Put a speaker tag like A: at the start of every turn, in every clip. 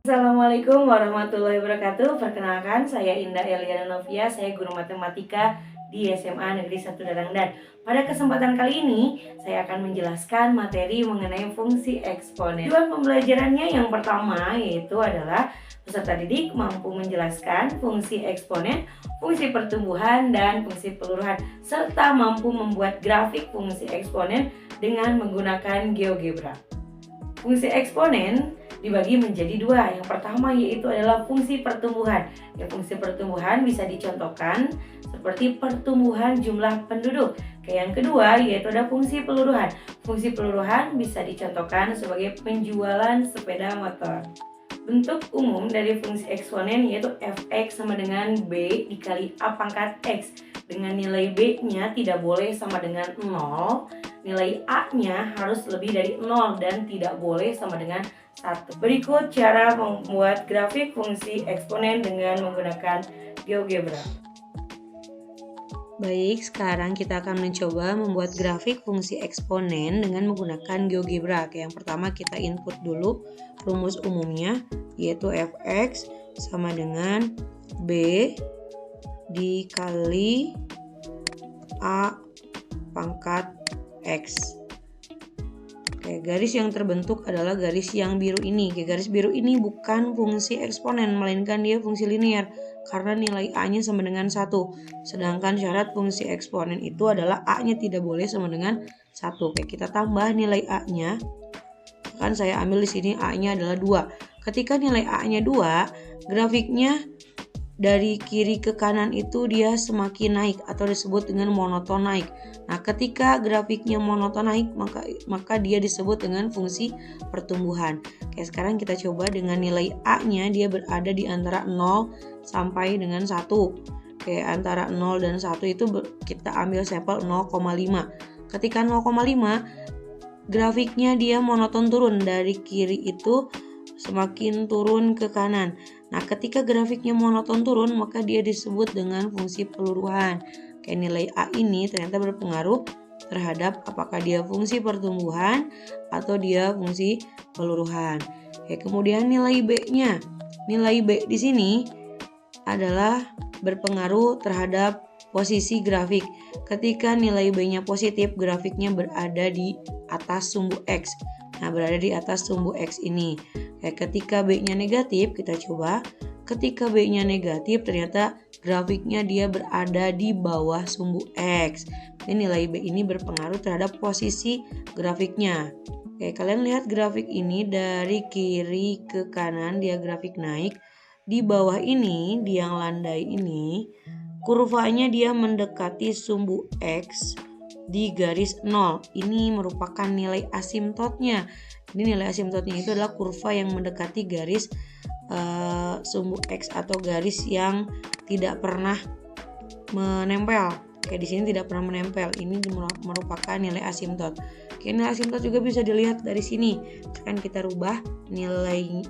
A: Assalamualaikum warahmatullahi wabarakatuh. Perkenalkan, saya Indah Eliana Novia, saya guru matematika di SMA Negeri 1 Darangdan. Pada kesempatan kali ini, saya akan menjelaskan materi mengenai fungsi eksponen. Tujuan pembelajarannya yang pertama yaitu adalah peserta didik mampu menjelaskan fungsi eksponen, fungsi pertumbuhan, dan fungsi peluruhan, serta mampu membuat grafik fungsi eksponen dengan menggunakan GeoGebra. Fungsi eksponen dibagi menjadi dua. Yang pertama yaitu adalah fungsi pertumbuhan. Fungsi pertumbuhan bisa dicontohkan seperti pertumbuhan jumlah penduduk. Yang kedua yaitu ada fungsi peluruhan. Fungsi peluruhan bisa dicontohkan sebagai penjualan sepeda motor. Bentuk umum dari fungsi eksponen yaitu fx sama dengan b dikali a pangkat x. Dengan nilai b-nya tidak boleh sama dengan 0, nilai a-nya harus lebih dari 0 dan tidak boleh sama dengan 1. Berikut cara membuat grafik fungsi eksponen dengan menggunakan GeoGebra.
B: Baik, sekarang kita akan mencoba membuat grafik fungsi eksponen dengan menggunakan GeoGebra. Yang pertama kita input dulu rumus umumnya, yaitu fx sama dengan b dikali a pangkat x. Oke, garis yang terbentuk adalah garis yang biru ini. Garis biru ini bukan fungsi eksponen, melainkan dia fungsi linear karena nilai a-nya sama dengan 1. Sedangkan syarat fungsi eksponen itu adalah a-nya tidak boleh sama dengan 1. Oke, kita tambah nilai a-nya. Kan saya ambil di sini a-nya adalah 2. Ketika nilai a-nya 2, grafiknya dari kiri ke kanan itu dia semakin naik atau disebut dengan monoton naik. Nah, ketika grafiknya monoton naik maka dia disebut dengan fungsi pertumbuhan. Oke, sekarang kita coba dengan nilai a-nya dia berada di antara 0 sampai dengan 1. Oke, antara 0 dan 1 itu kita ambil sampel 0,5. Ketika 0,5 grafiknya dia monoton turun dari kiri itu semakin turun ke kanan. Nah, ketika grafiknya monoton turun, maka dia disebut dengan fungsi peluruhan. Kayak nilai A ini ternyata berpengaruh terhadap apakah dia fungsi pertumbuhan atau dia fungsi peluruhan. Kemudian nilai B-nya. Nilai B di sini adalah berpengaruh terhadap posisi grafik. Ketika nilai B-nya positif, grafiknya berada di atas sumbu X. Nah, berada di atas sumbu X ini. Ketika B-nya negatif, kita coba. Ketika B-nya negatif, ternyata grafiknya dia berada di bawah sumbu X. Ini nilai B ini berpengaruh terhadap posisi grafiknya. Kalian lihat grafik ini dari kiri ke kanan, dia grafik naik. Di bawah ini, di yang landai ini, kurvanya dia mendekati sumbu X di garis 0. Ini merupakan nilai asimptotnya. Ini nilai asimptotnya itu adalah kurva yang mendekati garis sumbu X atau garis yang tidak pernah menempel. Di sini tidak pernah menempel. Ini merupakan nilai asimptot. Nilai asimptot juga bisa dilihat dari sini. Kan kita rubah nilai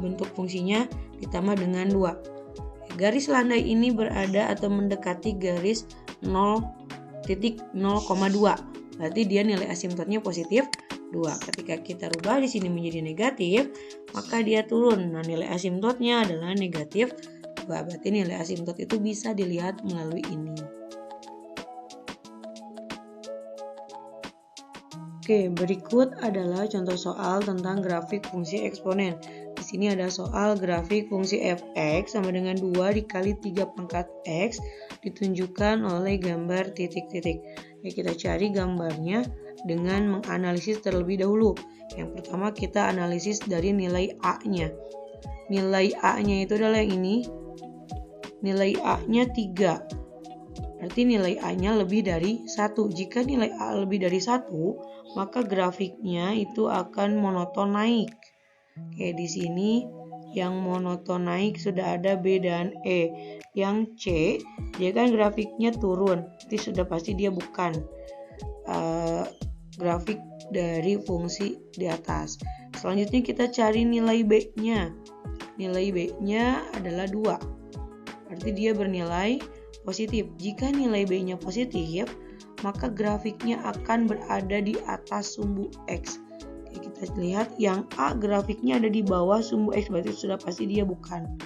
B: bentuk fungsinya ditambah dengan 2. Garis landai ini berada atau mendekati garis 0,2. Berarti dia nilai asimptotnya positif 2. Ketika kita rubah di sini menjadi negatif, maka dia turun. Nah, nilai asimptotnya adalah negatif 2. Berarti nilai asimptot itu bisa dilihat melalui ini. Oke, berikut adalah contoh soal tentang grafik fungsi eksponen. Di sini ada soal grafik fungsi fx sama dengan 2 dikali 3 pangkat x ditunjukkan oleh gambar titik-titik. Kita cari gambarnya dengan menganalisis terlebih dahulu. Yang pertama kita analisis dari nilai A-nya. Nilai A-nya itu adalah yang ini. Nilai A-nya 3. Berarti nilai A-nya lebih dari 1. Jika nilai A lebih dari 1, maka grafiknya itu akan monoton naik. Di sini yang monoton naik sudah ada B dan E. Yang C, dia kan grafiknya turun. Jadi sudah pasti dia bukan grafik dari fungsi di atas. Selanjutnya kita cari nilai B-nya. Nilai B-nya adalah 2. Berarti dia bernilai positif. Jika nilai B-nya positif, maka grafiknya akan berada di atas sumbu X. Kita lihat yang A grafiknya ada di bawah sumbu X, berarti sudah pasti dia bukan.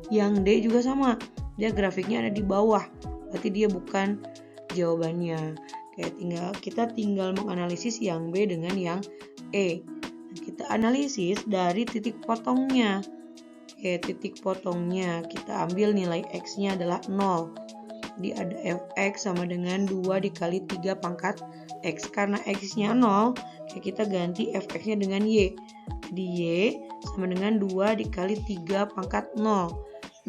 B: Yang D juga sama, dia grafiknya ada di bawah, berarti dia bukan jawabannya. Kita tinggal menganalisis yang B dengan yang E. Kita analisis dari titik potongnya. Titik potongnya kita ambil nilai X-nya adalah 0. Jadi ada fx sama dengan 2 dikali 3 pangkat X. Karena X-nya 0, kita ganti fx-nya dengan Y. Jadi Y sama dengan 2 dikali 3 pangkat 0.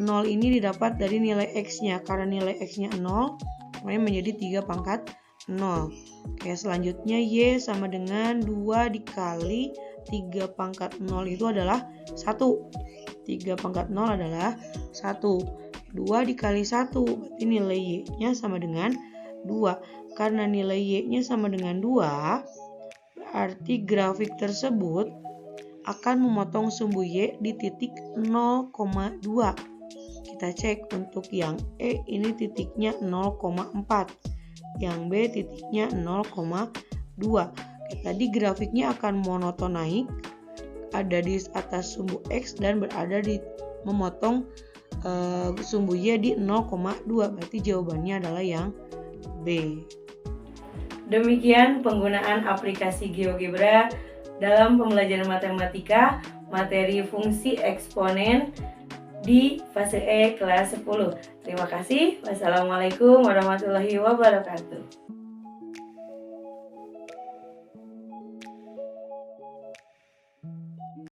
B: 0 ini didapat dari nilai X-nya. Karena nilai X-nya 0, makanya menjadi 3 pangkat 0. Selanjutnya Y sama dengan 2 dikali 3 pangkat 0 itu adalah 1. 3 pangkat 0 adalah 1. 2 dikali 1, berarti nilai Y-nya sama dengan 2. Karena nilai Y-nya sama dengan 2, berarti grafik tersebut akan memotong sumbu Y di titik 0,2. Kita cek untuk yang E ini titiknya 0,4. Yang B titiknya 0,2. Tadi grafiknya akan monoton naik, ada di atas sumbu X dan berada di memotong sumbu Y di 0,2. Berarti jawabannya adalah yang B.
A: Demikian penggunaan aplikasi GeoGebra dalam pembelajaran matematika materi fungsi eksponen di fase E kelas 10. Terima kasih. Wassalamualaikum warahmatullahi wabarakatuh.